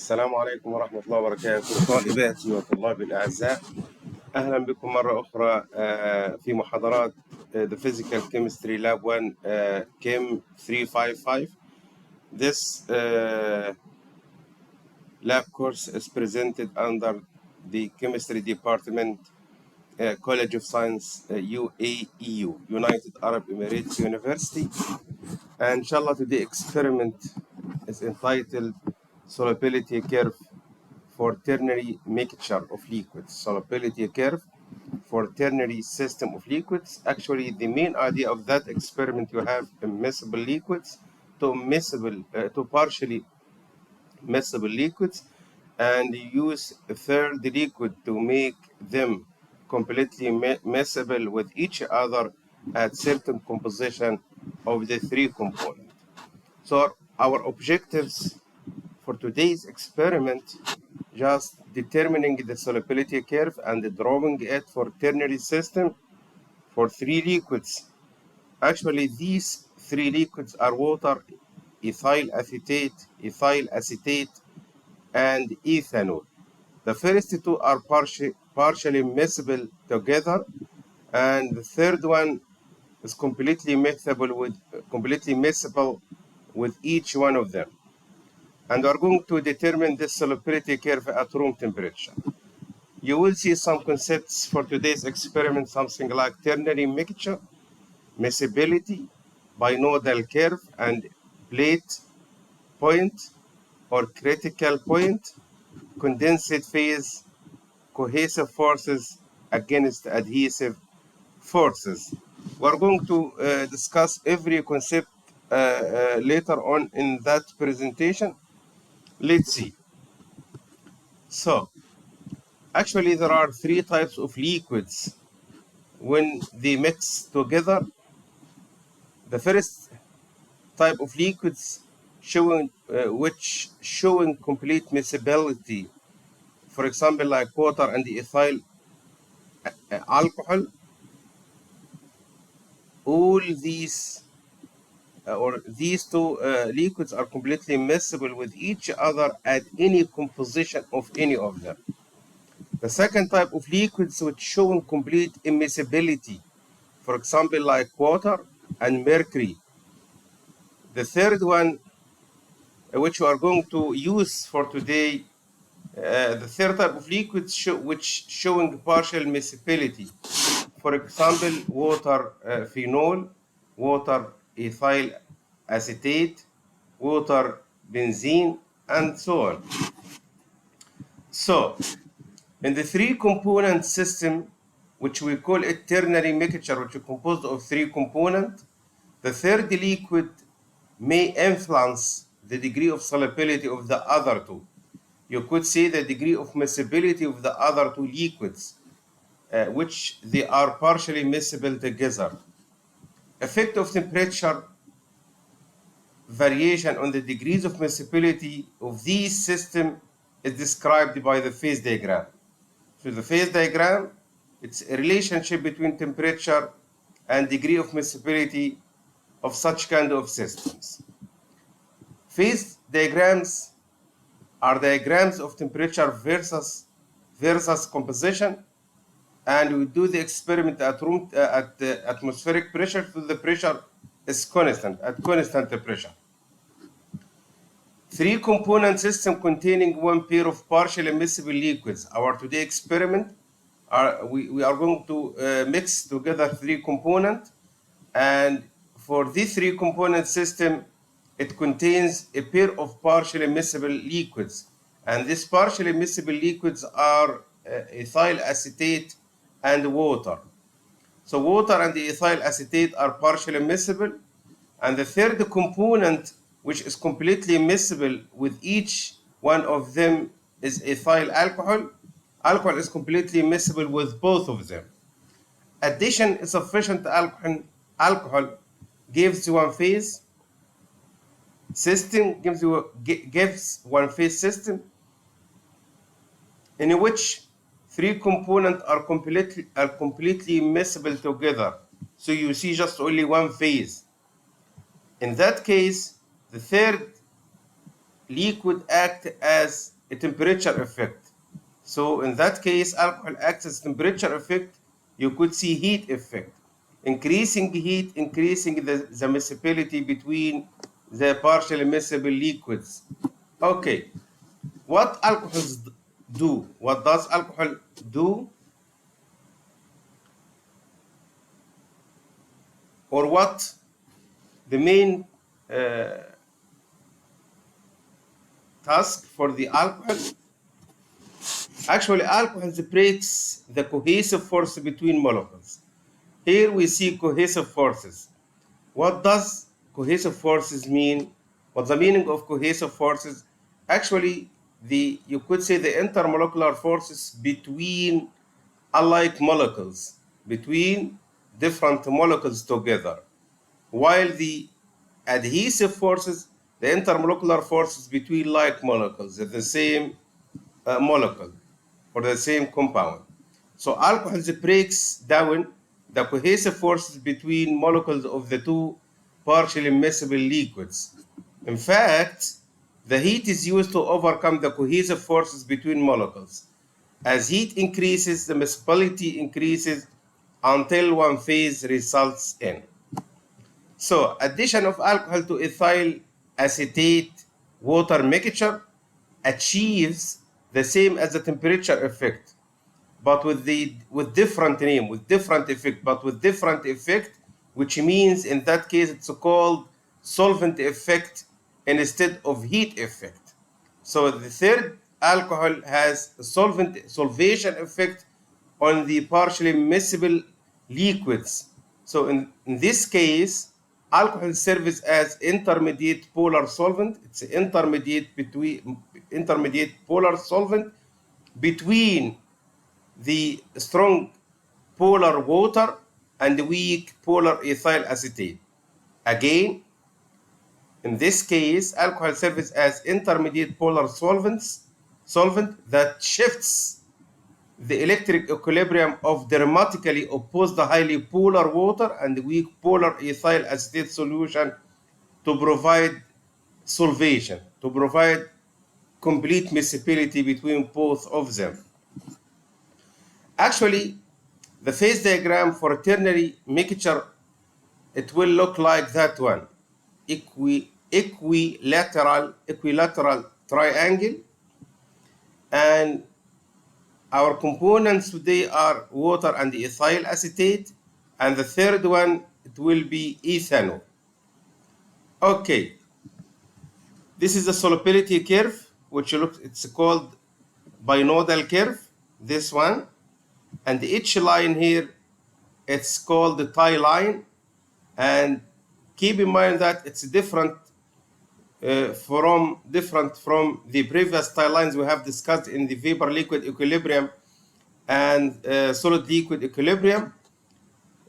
السلام عليكم ورحمة الله وبركاته طالباتي وطلابي الأعزاء، أهلا بكم مرة أخرى في محاضرات The Physical Chemistry Lab 1 Chem 355. This lab course is presented under the Chemistry Department, College of Science, UAEU, United Arab Emirates University. And inshallah today experiment is entitled Solubility Curve for Ternary Mixture of Liquids. Solubility Curve for Ternary System of Liquids. Actually, the main idea of that experiment, you have immiscible liquids to partially miscible liquids, and you use a third liquid to make them completely miscible with each other at certain composition of the three components. So our objectives for today's experiment, just determining the solubility curve and drawing it for ternary system for three liquids. Actually, these three liquids are water, ethyl acetate, ethyl acetate, and ethanol. The first two are partially miscible together, and the third one is completely miscible with each one of them. And we're going to determine this solubility curve at room temperature. You will see some concepts for today's experiment, something like ternary mixture, miscibility, pinodal curve, and plait point or critical point, condensate phase, cohesive forces against adhesive forces. We're going to discuss every concept later on in that presentation. Let's see. So, actually, there are three types of liquids when they mix together. The first type of liquids showing complete miscibility, for example, like water and the ethyl alcohol. All these these two liquids are completely miscible with each other at any composition of any of them. The second type of liquids which show complete immiscibility, for example, like water and mercury. The third one, which we are going to use for today, the third type of liquids which showing partial miscibility. For example, water phenol, water ethyl acetate, water benzene, and so on. So, in the three-component system, which we call it ternary mixture, which is composed of three components, the third liquid may influence the degree of solubility of the other two. You could say the degree of miscibility of the other two liquids, which they are partially miscible together. Effect of temperature variation on the degrees of miscibility of these systems is described by the phase diagram. So the phase diagram, it's a relationship between temperature and degree of miscibility of such kind of systems. Phase diagrams are diagrams of temperature versus composition, and we do the experiment at the atmospheric pressure, so the pressure is constant at constant pressure. Three-component system containing one pair of partially miscible liquids. Our today experiment, we are going to mix together three components, and for this three-component system, it contains a pair of partially miscible liquids, and these partially miscible liquids are ethyl acetate and water. So water and the ethyl acetate are partially miscible, and the third component, which is completely miscible with each one of them, is ethyl alcohol. Alcohol is completely miscible with both of them. Addition is sufficient alcohol gives one phase system, gives one phase system in which three components are completely miscible together. So you see just only one phase. In that case, the third liquid acts as a temperature effect. So in that case, alcohol acts as temperature effect. You could see heat effect. Increasing heat, increasing the miscibility between the partially miscible liquids. Okay, what alcohols do? What does alcohol do? Or what the main task for the alcohol? Actually, alcohol breaks the cohesive force between molecules. Here we see cohesive forces. What does cohesive forces mean? What's the meaning of cohesive forces? Actually, you could say the intermolecular forces between alike molecules, between different molecules together. While the adhesive forces, the intermolecular forces between like molecules, the same molecule or the same compound. So alcohol breaks down the cohesive forces between molecules of the two partially miscible liquids. In fact, the heat is used to overcome the cohesive forces between molecules. As heat increases, the miscibility increases until one phase results in. So addition of alcohol to ethyl acetate water mixture achieves the same as the temperature effect, but with different name, with different effect, but with different effect, which means in that case it's called solvent effect instead of heat effect. So the third alcohol has a solvation effect on the partially miscible liquids. So in this case, alcohol serves as intermediate polar solvent. It's an intermediate polar solvent between the strong polar water and the weak polar ethyl acetate. Again, in this case, alcohol serves as intermediate polar solvent that shifts the electric equilibrium of dramatically opposed highly polar water and weak polar ethyl acetate solution to provide solvation, to provide complete miscibility between both of them. Actually, the phase diagram for a ternary mixture, it will look like that one. Equilateral triangle. And our components today are water and ethyl acetate. And the third one, it will be ethanol. Okay. This is the solubility curve, which it's called pinodal curve, this one. And each line here, it's called the tie line. And keep in mind that it's different from the previous tie lines we have discussed in the vapor liquid equilibrium and solid liquid equilibrium.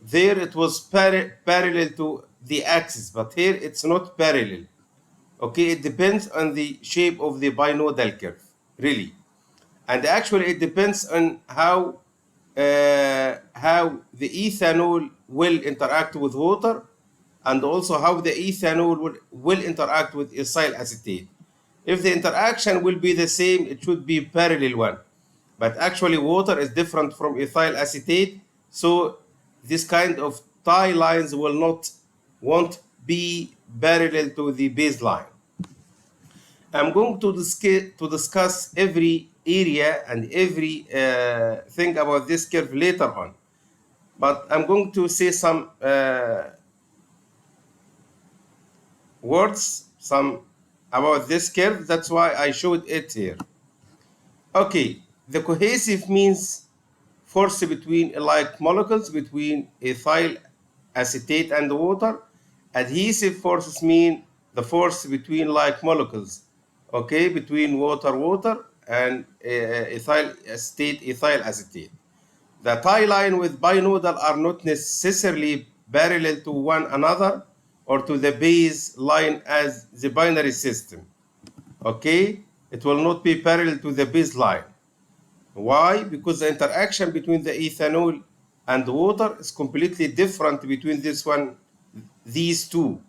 There it was parallel to the axis, but here it's not parallel. Okay, it depends on the shape of the pinodal curve, really. And actually it depends on how the ethanol will interact with water, and also how the ethanol will interact with ethyl acetate. If the interaction will be the same, it should be parallel one. But actually water is different from ethyl acetate, so this kind of tie lines won't be parallel to the baseline. I'm going to discuss every area and every thing about this curve later on. But I'm going to say some words about this curve. That's why I showed it here. Okay, the cohesive means force between like molecules between ethyl acetate and water. Adhesive forces mean the force between like molecules, okay, between water and ethyl acetate. The tie line with pinodal are not necessarily parallel to one another or to the base line as the binary system. Okay, it will not be parallel to the baseline. Why? Because the interaction between the ethanol and the water is completely different between these two.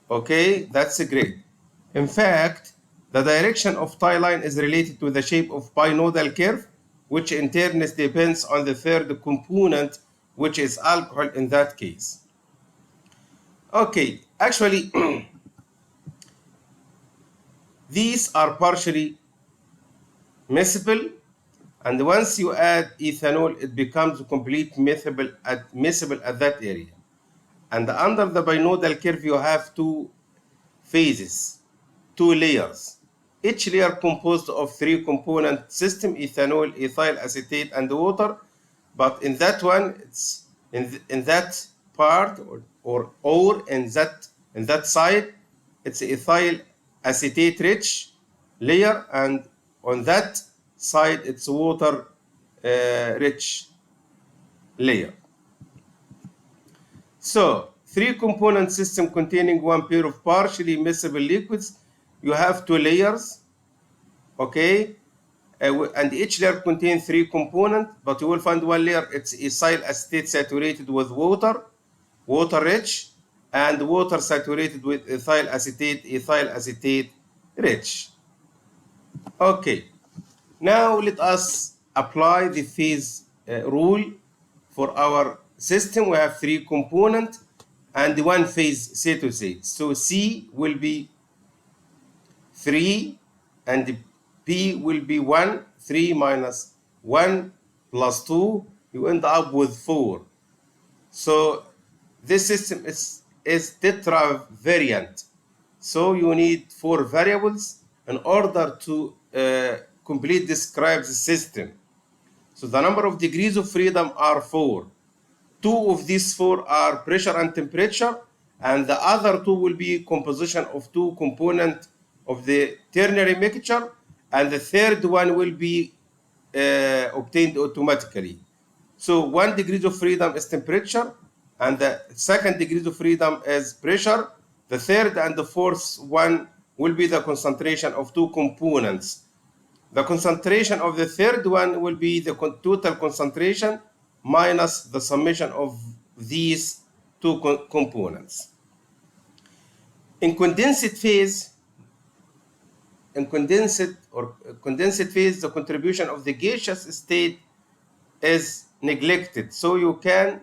Okay, that's great. In fact, The direction of tie line is related to the shape of pinodal curve, which in turn depends on the third component, which is alcohol in that case. Okay, actually, these are partially miscible, and once you add ethanol, it becomes complete miscible at that area. And under the pinodal curve, you have two phases, two layers. Each layer composed of three component system: ethanol, ethyl acetate, and water. But in that one, it's in that part or in that side, it's ethyl acetate rich layer, and on that side it's water rich layer. So, three component system containing one pair of partially miscible liquids. You have two layers, okay? And each layer contains three components, but you will find one layer, it's ethyl acetate saturated with water, water rich, and water saturated with ethyl acetate rich. Okay, now let us apply the phase rule for our system. We have three components and one phase, say to say. So C will be 3 and P will be 1. 3 minus 1 plus 2, you end up with 4. So this system is tetravariant. So you need 4 variables in order to complete describe the system. So the number of degrees of freedom are 4. 2 of these 4 are pressure and temperature, and the other 2 will be composition of 2 components of the ternary mixture, and the third one will be obtained automatically. So 1 degree of freedom is temperature, and the second degree of freedom is pressure. The third and the fourth one will be the concentration of 2 components. The concentration of the third one will be the total concentration minus the summation of these 2 components. In condensed phase, the contribution of the gaseous state is neglected. So there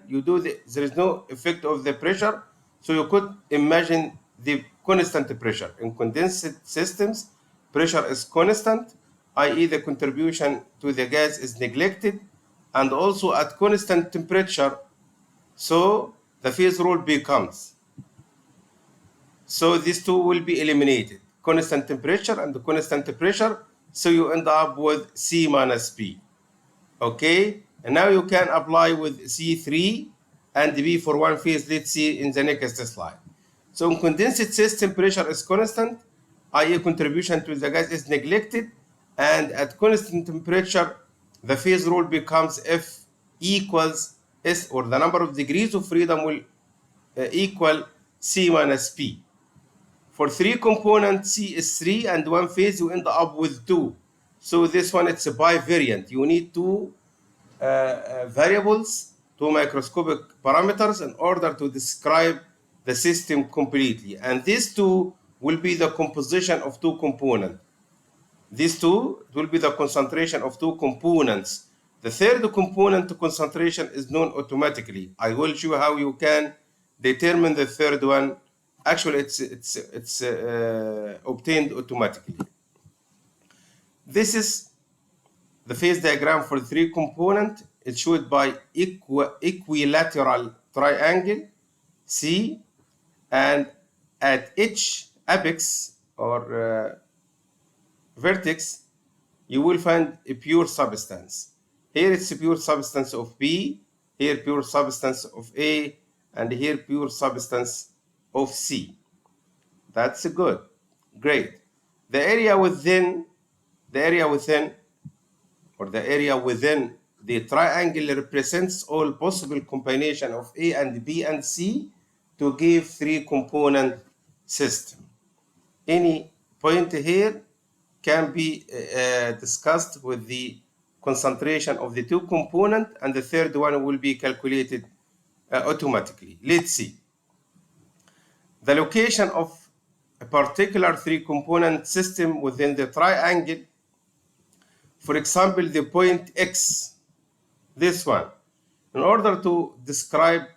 is no effect of the pressure. So you could imagine the constant pressure. In condensed systems, pressure is constant, i.e. the contribution to the gas is neglected, and also at constant temperature, so the phase rule becomes. So these 2 will be eliminated, constant temperature and the constant pressure, so you end up with C minus P. Okay, and now you can apply with C3 and B for one phase. Let's see in the next slide. So in condensed system, pressure is constant, i.e. contribution to the gas is neglected, and at constant temperature, the phase rule becomes F equals S, or the number of degrees of freedom will equal C minus P. For 3 components, C is 3, and one phase you end up with 2. So this one, it's a bivariant. You need 2 variables, 2 microscopic parameters in order to describe the system completely. And these 2 will be the composition of 2 components. These 2 will be the concentration of 2 components. The third component concentration is known automatically. I will show you how you can determine the third one. Actually, it's obtained automatically. This is the phase diagram for 3 components. It's showed by equilateral triangle C, and at each apex or vertex, you will find a pure substance. Here it's a pure substance of B, here pure substance of A, and here pure substance of C. That's good, great. The area within the triangle represents all possible combination of A and B and C to give 3 component system. Any point here can be discussed with the concentration of the 2 components, and the third one will be calculated automatically. Let's see. The location of a particular three-component system within the triangle. For example, the point X, this one. In order to describe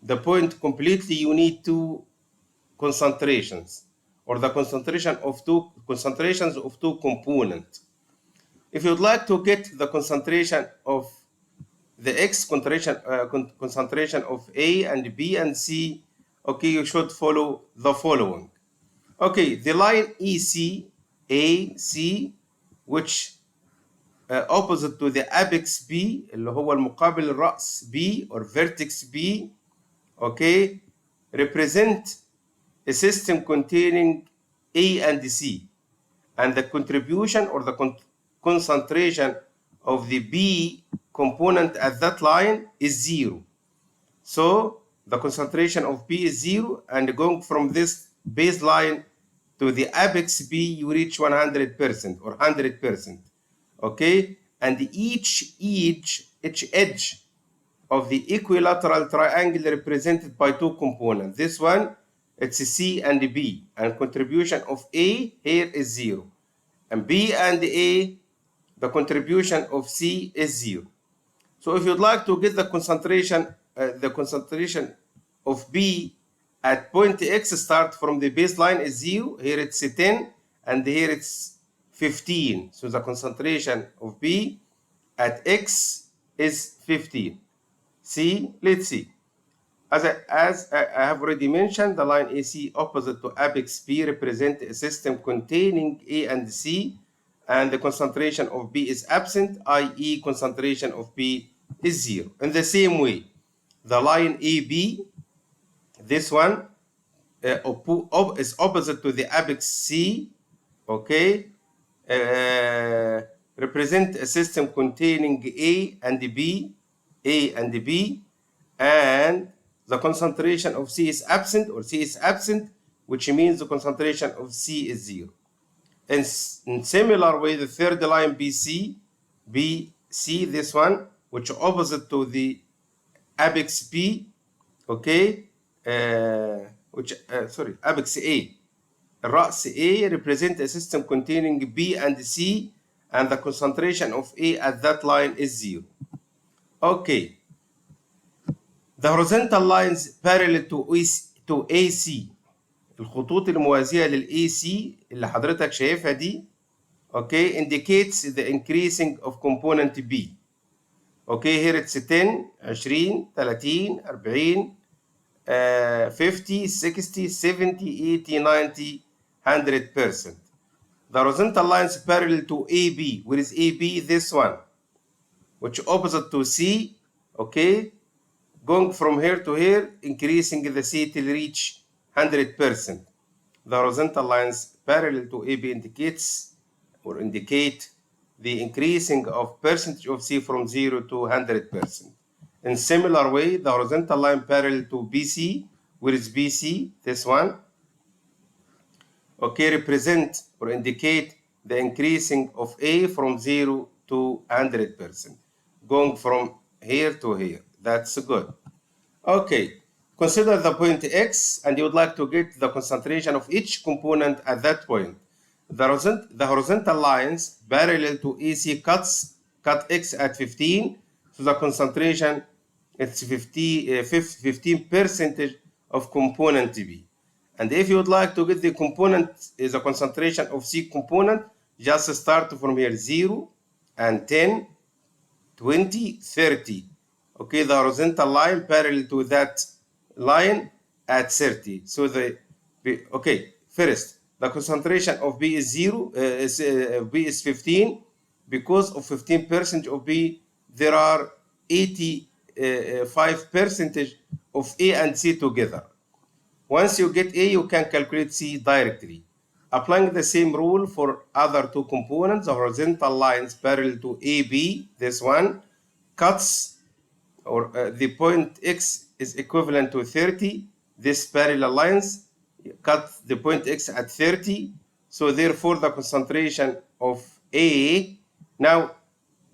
the point completely, you need two concentrations, or the concentrations of two components. If you'd like to get the concentration of the X concentration of A and B and C, okay, you should follow the following. Okay, the line EC, AC, which opposite to the apex B, اللي هو المقابل الرأس B or vertex B, okay, represent a system containing A and C, and the contribution or the concentration of the B component at that line is 0. So the concentration of B is 0, and going from this baseline to the apex B, you reach 100% or 100%. Okay, and each edge of the equilateral triangle represented by two components. This one, it's C and B, and contribution of A here is 0, and B and A, the contribution of C is 0. So if you'd like to get the concentration of B at point X, start from the baseline is 0. Here it's 10, and here it's 15. So the concentration of B at X is 15. See, let's see. As I have already mentioned, the line AC opposite to apex B represents a system containing A and C, and the concentration of B is absent, i.e. concentration of B is 0. In the same way, the line AB, this one, is opposite to the apex C, okay, represent a system containing A and B, and the concentration of C is absent, or C is absent, which means the concentration of C is 0. In similar way, the third line BC, this one, which opposite to the apex B, okay, apex A. الرأس A represent a system containing B and C, and the concentration of A at that line is 0. Okay. The horizontal lines parallel to AC, الخطوط الموازية للAC اللي حضرتك شايفها دي, okay, indicates the increasing of component B. Okay, here it's 10, 20, 30, 40, 50, 60, 70, 80, 90, 100%. The horizontal lines parallel to AB. Where is AB? This one, which opposite to C, okay, going from here to here, increasing the C till reach 100%. The horizontal lines parallel to AB indicate the increasing of percentage of C from 0 to 100%. In similar way, the horizontal line parallel to BC, where is BC? This one, okay, represent or indicate the increasing of A from 0 to 100%, going from here to here. That's good. Okay, consider the point X, and you would like to get the concentration of each component at that point. The horizontal lines parallel to AC cut X at 15, so the concentration it's 15% of component B. And if you would like to get the concentration of C component, just start from here 0 and 10, 20, 30. Okay, the horizontal line parallel to that line at 30. So first, the concentration of B is 0, B is 15. Because of 15% of B, there are 85% of A and C together. Once you get A, you can calculate C directly. Applying the same rule for other two components, the horizontal lines parallel to AB, this one, cuts, or the point X is equivalent to 30. This parallel lines cut the point X at 30. So therefore, the concentration of A, now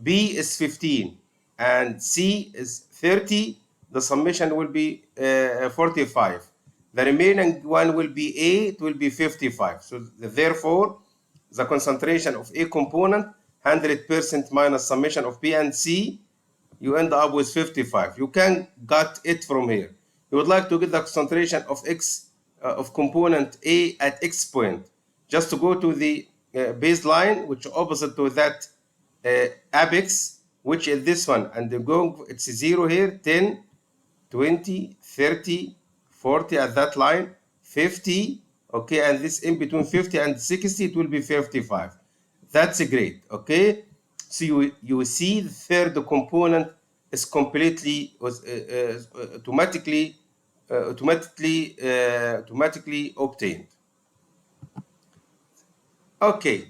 B is 15 and C is 30. The summation will be 45. The remaining one will be A, it will be 55. So therefore, the concentration of A component, 100% minus summation of B and C, you end up with 55. You can get it from here. You would like to get the concentration of X of component A at X point. Just to go to the baseline, which is opposite to that apex, which is this one, and it's 0 here, 10, 20, 30, 40 at that line, 50, okay, and this in between 50 and 60, it will be 55. That's great, okay? So you see the third component is completely automatically obtained. Okay.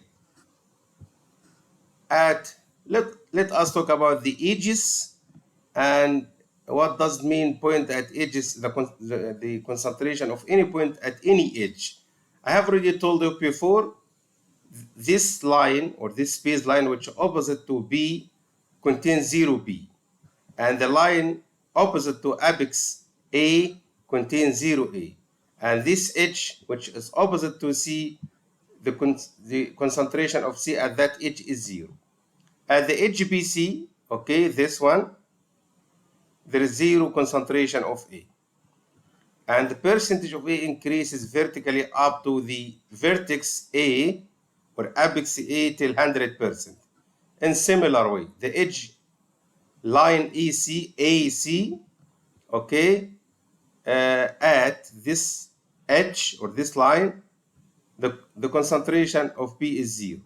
Let us talk about the edges and what does it mean point at edges, the concentration of any point at any edge. I have already told you before, this line or this baseline which opposite to B contains 0B, and the line opposite to apex A contains 0A, and this edge which is opposite to C, the concentration of C at that edge is 0. At the edge BC, okay, this one, there is 0 concentration of A. And the percentage of A increases vertically up to the vertex A or apex A till 100%. In similar way, the edge line AC, okay, at this edge or this line, the concentration of B is 0.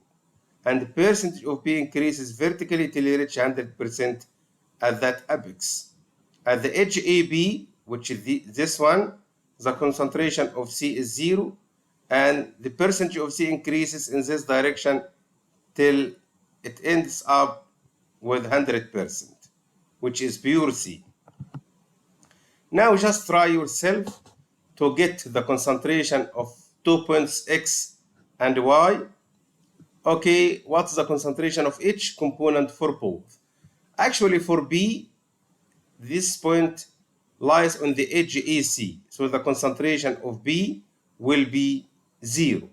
And the percentage of B increases vertically till you reach 100% at that apex. At the edge AB, which is this one, the concentration of C is 0, and the percentage of C increases in this direction till it ends up with 100%, which is pure C. Now just try yourself to get the concentration of 2 points X and Y. Okay, what's the concentration of each component for both? Actually, for B, this point lies on the edge AC, so the concentration of B will be 0.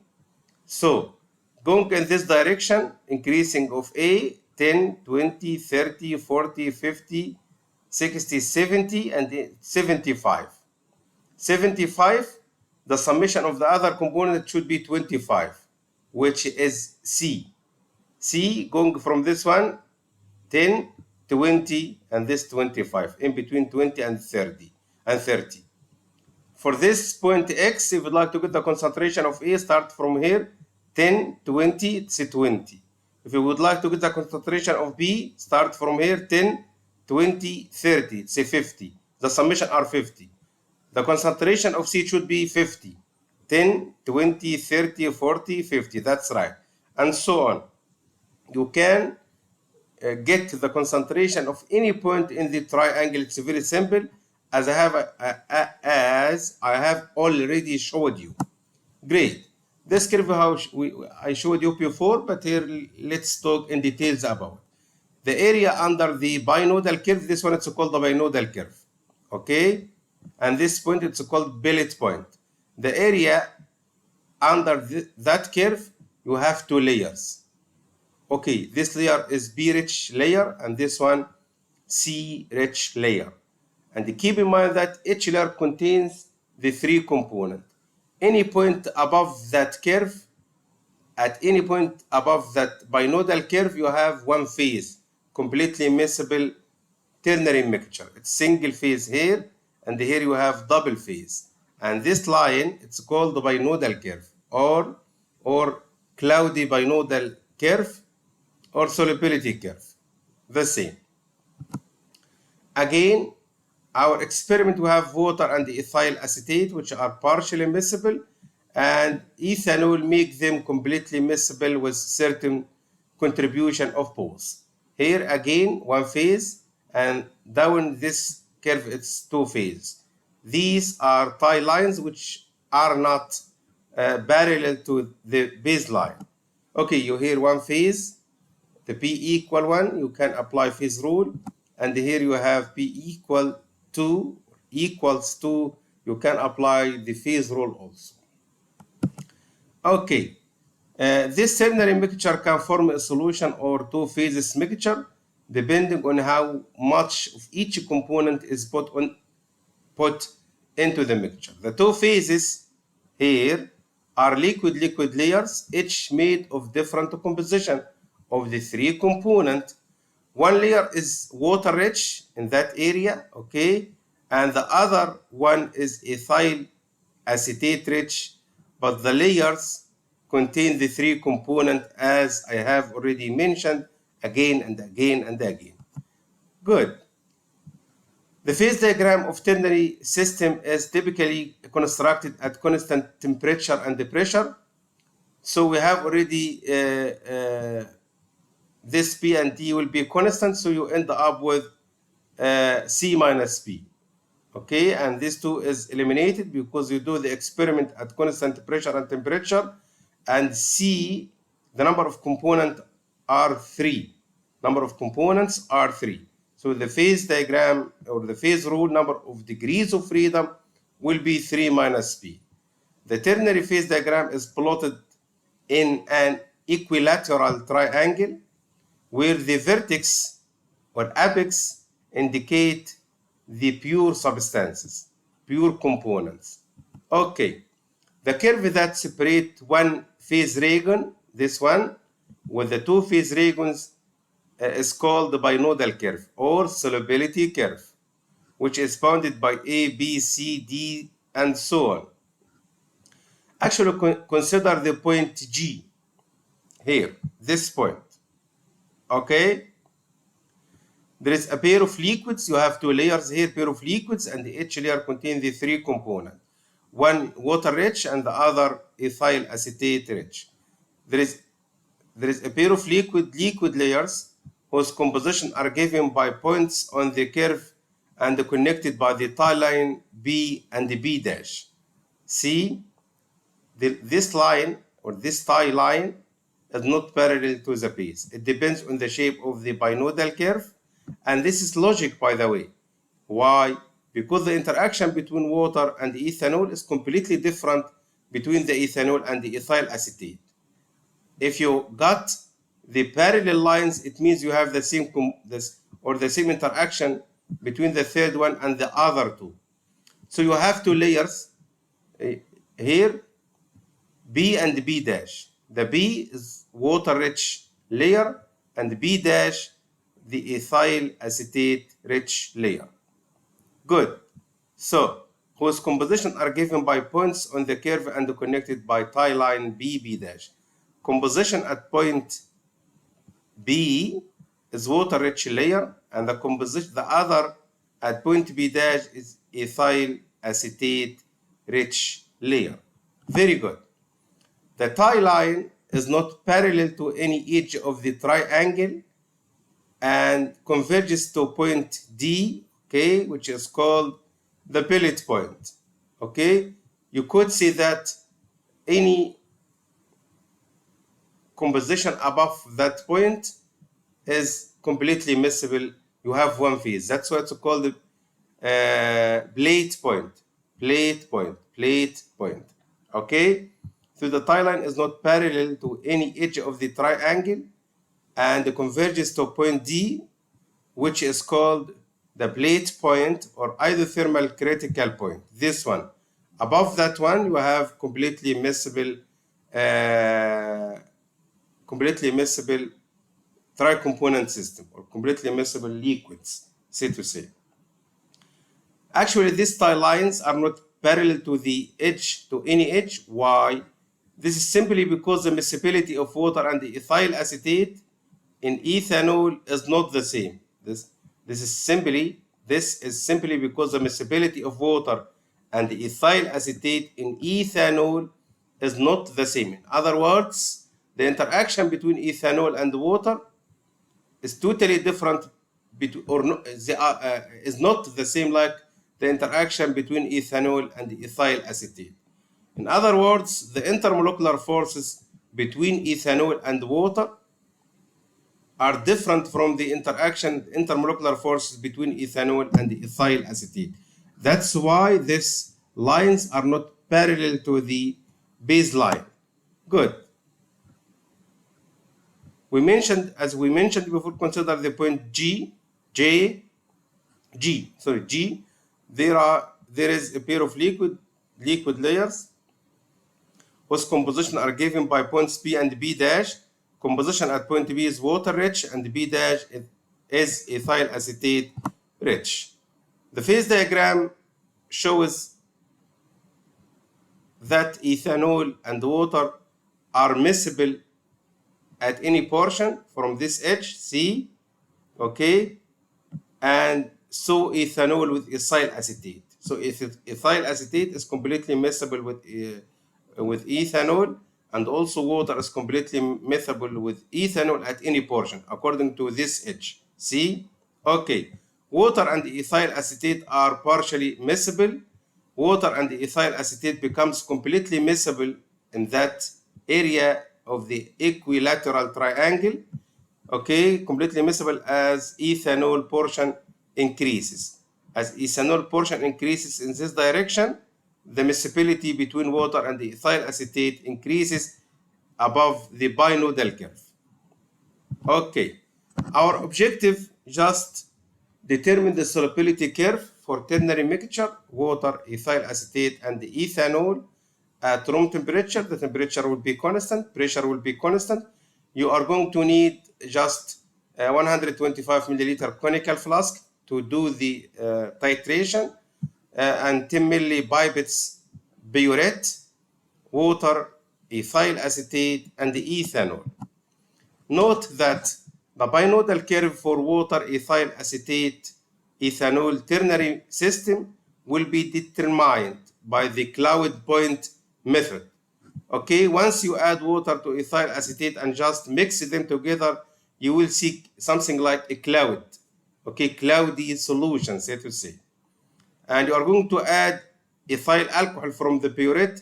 So, going in this direction, increasing of A, 10, 20, 30, 40, 50, 60, 70, and 75. 75, the summation of the other component should be 25, which is C. C going from this one, 10, 20, and this 25, in between 20 and 30. For this point X, if you'd like to get the concentration of A, start from here, 10, 20, it's 20. If you would like to get the concentration of B, start from here, 10, 20, 30, it's 50. The summation are 50. The concentration of C should be 50. 10, 20, 30, 40, 50, that's right. And so on. You can get the concentration of any point in the triangle. It's very simple, as I have already showed you. Great. This curve I showed you before, but here let's talk in details about the area under the binodal curve. This one it's called the binodal curve, okay? And this point it's called billet point. The area under that curve, you have 2 layers. Okay, this layer is B-rich layer, and this one C-rich layer. And keep in mind that each layer contains the 3 components. Any point above that curve, at any point above that binodal curve, you have one phase, completely miscible ternary mixture. It's single phase here, and here you have double phase. And this line, it's called the binodal curve, or cloudy binodal curve, or solubility curve, the same. Again, our experiment, we have water and ethyl acetate, which are partially miscible, and ethanol make them completely miscible with certain contribution of both. Here again, one phase, and down this curve, it's 2 phases. These are tie lines which are not parallel to the baseline. Okay, you hear one phase, the P equal 1, you can apply phase rule, and here you have P equals to you can apply the phase rule also. Okay, this ternary mixture can form a solution or two phases mixture depending on how much of each component is put into the mixture. The two phases here are liquid-liquid layers, each made of different composition of the three components. One layer is water-rich in that area, okay, and the other one is ethyl acetate-rich, but the layers contain the three components as I have already mentioned again and again and again. Good. The phase diagram of ternary system is typically constructed at constant temperature and pressure. So we have already this P and T will be constant, so you end up with C minus P. Okay, and this two is eliminated because you do the experiment at constant pressure and temperature, and C, the number of components are 3. Number of components are 3. So the phase diagram or the phase rule number of degrees of freedom will be 3 minus P. The ternary phase diagram is plotted in an equilateral triangle where the vertex or apex indicate the pure substances, pure components. Okay, the curve that separates one phase region, this one, with the two phase regions is called the pinodal curve or solubility curve, which is bounded by A, B, C, D, and so on. Actually, consider the point G here, this point. Okay? There is a pair of liquids. You have two layers here, pair of liquids, and each layer contains the three components. One water-rich and the other ethyl acetate-rich. There is a pair of liquid layers whose composition are given by points on the curve and connected by the tie line B and the B dash. See, this line or this tie line is not parallel to the base. It depends on the shape of the pinodal curve. And this is logic, by the way. Why? Because the interaction between water and the ethanol is completely different between the ethanol and the ethyl acetate. If you got the parallel lines, it means you have the same interaction between the third one and the other two. So you have two layers here, B and B dash. The B is water-rich layer, and B dash the ethyl acetate rich layer. Good. So whose composition are given by points on the curve and connected by tie line B dash. Composition at point B is water rich layer, and the other at point B dash is ethyl acetate rich layer. Very good. The tie line is not parallel to any edge of the triangle and converges to point D, okay, which is called the plait point, okay? You could say that any composition above that point is completely miscible. You have one phase. That's why it's called the plait point, okay? So the tie line is not parallel to any edge of the triangle and converges to point D, which is called the plait point or isothermal critical point. This one. Above that one, you have completely miscible tri-component system or completely miscible liquids, so to say. Actually, these tie lines are not parallel to the edge, to any edge. Why? This is simply because the miscibility of water and the ethyl acetate in ethanol is not the same. This is simply because the miscibility of water and the ethyl acetate in ethanol is not the same. In other words, the interaction between ethanol and water is totally different, is not the same like the interaction between ethanol and the ethyl acetate. In other words, the intermolecular forces between ethanol and water are different from the intermolecular forces between ethanol and the ethyl acetate. That's why this lines are not parallel to the baseline. Good. As we mentioned before, consider the point G. There is a pair of liquid layers whose composition are given by points P and B dash. Composition at point B is water rich and B dash is ethyl acetate rich. The phase diagram shows that ethanol and water are miscible at any portion from this edge, C, okay, and so ethanol with ethyl acetate. So ethyl acetate is completely miscible with ethanol, and also water is completely miscible with ethanol at any portion, according to this edge. See? Okay. Water and ethyl acetate are partially miscible. Water and ethyl acetate becomes completely miscible in that area of the equilateral triangle. Okay, completely miscible as ethanol portion increases. As ethanol portion increases in this direction, the miscibility between water and the ethyl acetate increases above the pinodal curve. Okay, our objective just determine the solubility curve for ternary mixture, water, ethyl acetate, and the ethanol at room temperature. The temperature will be constant, pressure will be constant. You are going to need just 125 milliliter conical flask to do the titration and 10 milli pipettes biurate, water, ethyl acetate, and the ethanol. Note that the pinodal curve for water, ethyl acetate, ethanol ternary system will be determined by the cloud point method. Okay, once you add water to ethyl acetate and just mix them together, you will see something like a cloud. Okay, cloudy solution, so to say. And you are going to add ethyl alcohol from the burette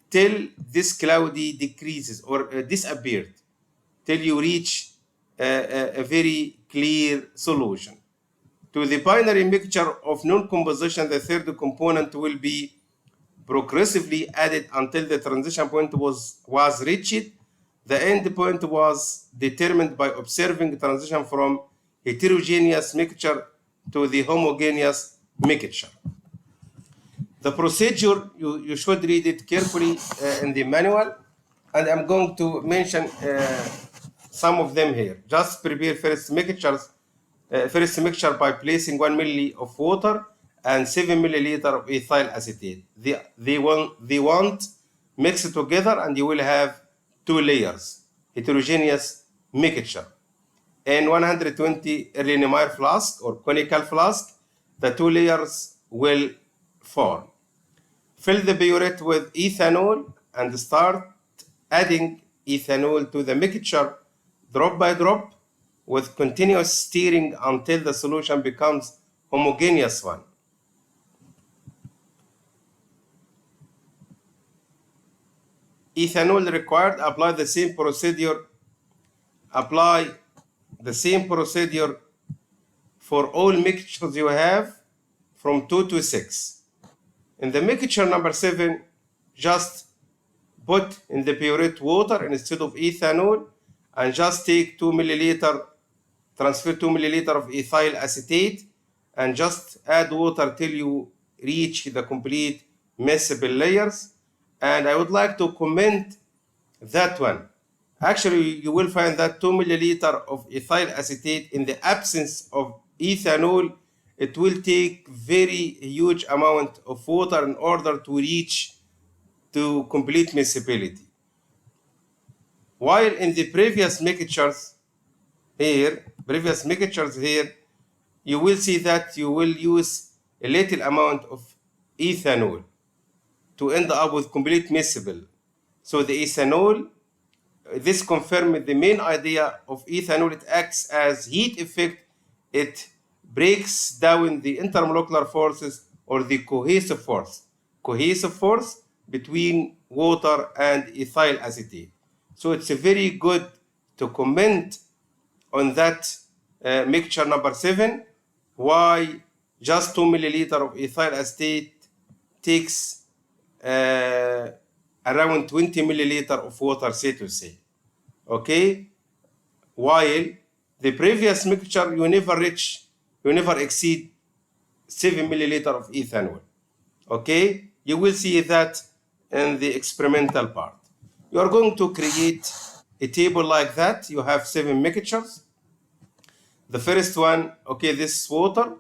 till this cloudy decreases or disappeared, till you reach a very clear solution. To the binary mixture of non-composition, the third component will be progressively added until the transition point was reached. The end point was determined by observing transition from heterogeneous mixture to the homogeneous mixture. The procedure, you should read it carefully in the manual, and I'm going to mention some of them here. Just prepare first mixture by placing 1 milliliter of water and 7 milliliter of ethyl acetate. They won't mix it together, and you will have 2 layers, heterogeneous mixture. In 120 Erlenmeyer flask or conical flask, the 2 layers will form. Fill the burette with ethanol and start adding ethanol to the mixture drop by drop with continuous stirring until the solution becomes homogeneous one. Ethanol required, apply the same procedure for all mixtures you have from 2 to 6. In the mixture number 7, just put in the burette water instead of ethanol and just take 2 milliliter, transfer 2 milliliter of ethyl acetate and just add water till you reach the complete miscible layers. And I would like to comment that one. Actually, you will find that 2 milliliter of ethyl acetate in the absence of ethanol, it will take very huge amount of water in order to reach to complete miscibility. While in the previous mixtures here, you will see that you will use a little amount of ethanol to end up with complete miscible. So the ethanol, this confirms the main idea of ethanol. It acts as heat effect. It breaks down the intermolecular forces or the cohesive force between water and ethyl acetate. So it's very good to comment on that mixture number 7, why just 2 milliliter of ethyl acetate takes around 20 milliliter of water, say to say. Okay, while the previous mixture you never exceed 7 milliliter of ethanol. Okay, you will see that in the experimental part. You are going to create a table like that. You have 7 mixtures. The first one, okay, this water.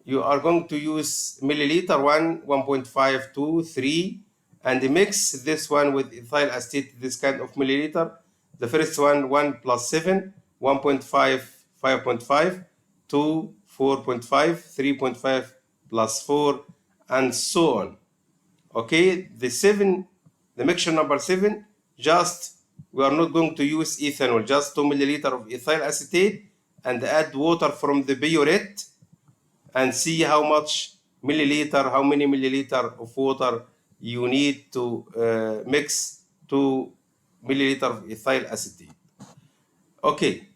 You are going to use milliliter 1, 1.5, 2, 3, and mix this one with ethyl acetate, this kind of milliliter. The first one, 1 plus 7, 1.5, 5.5, 2, 4.5, 3.5 plus 4, and so on. Okay, the mixture number 7, just we are not going to use ethanol, just 2 milliliter of ethyl acetate and add water from the burette and see how many milliliter of water you need to mix 2 milliliter of ethyl acetate. Okay,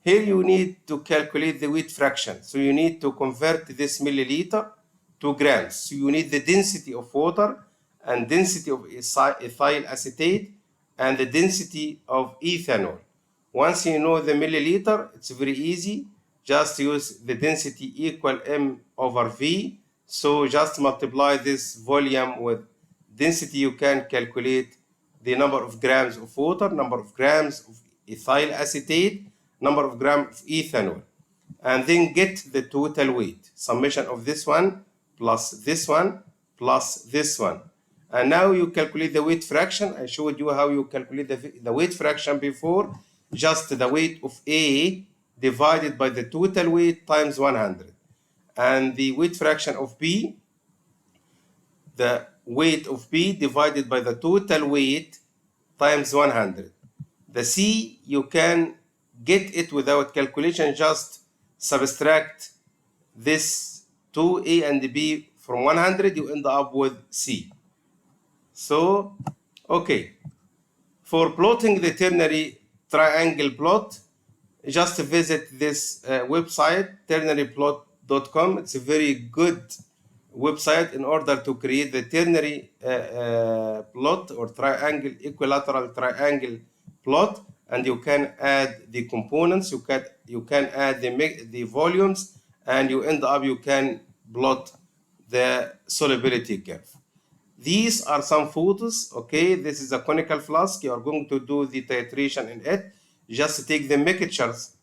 here you need to calculate the weight fraction. So you need to convert this milliliter to grams. So you need the density of water and density of ethyl acetate and the density of ethanol. Once you know the milliliter, it's very easy. Just use the density equal M over V. So just multiply this volume with density. You can calculate the number of grams of water, number of grams of ethyl acetate, number of grams of ethanol, and then get the total weight, summation of this one plus this one plus this one. And now you calculate the weight fraction. I showed you how you calculate the weight fraction before. Just the weight of A divided by the total weight times 100. And the weight fraction of B, the weight of B divided by the total weight times 100. The C, you can get it without calculation, just subtract this 2A and B from 100, you end up with C. So, okay, for plotting the ternary triangle plot, just visit this website, ternaryplot.com. It's a very good website in order to create the ternary plot or triangle, equilateral triangle plot, and you can add the components, you can add the volumes, and you end up, you can plot the solubility curve. These are some photos. Okay, this is a conical flask. You are going to do the titration in it. Just take the mixtures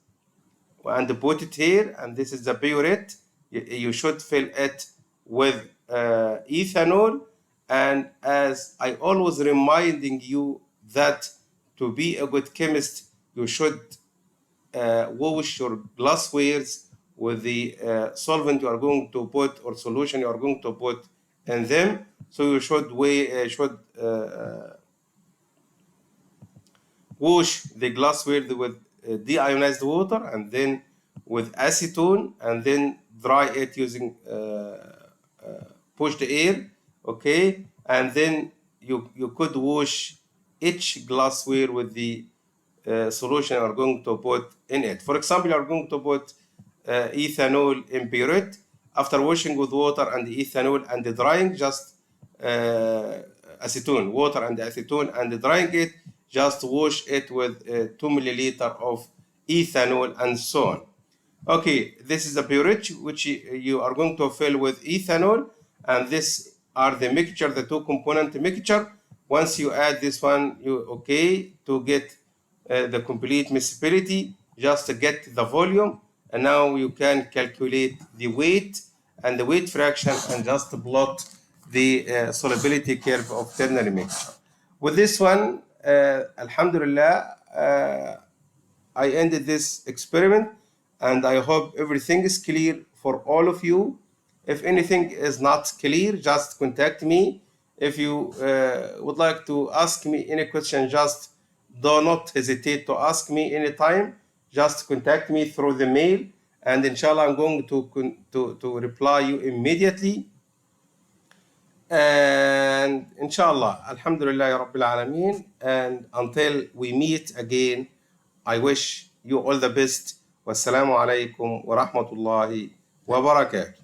and put it here, and this is the burette. You should fill it with ethanol, and as I always reminding you that to be a good chemist, you should wash your glasswares with the solvent you are going to put or solution you are going to put in them. So you should wash the glassware with deionized water and then with acetone, and then dry it using pushed air. Okay, and then you could wash each glassware with the solution you are going to put in it. For example, you are going to put ethanol in burette. After washing with water and ethanol and drying, just acetone, water and acetone, and drying it, just wash it with 2 milliliter of ethanol and so on. Okay, this is a burette which you are going to fill with ethanol, and this are the mixture, the two component mixture. Once you add this one, to get the complete miscibility, just to get the volume, and now you can calculate the weight and the weight fraction and just plot the solubility curve of ternary mixture. With this one, alhamdulillah, I ended this experiment, and I hope everything is clear for all of you. If anything is not clear, just contact me. If you would like to ask me any question, just do not hesitate to ask me anytime. Just contact me through the mail, and inshallah I'm going to reply you immediately. And inshallah, alhamdulillah rabbil alameen, and until we meet again, I wish you all the best. Wassalamu alaikum wa rahmatullahi wa barakatuh.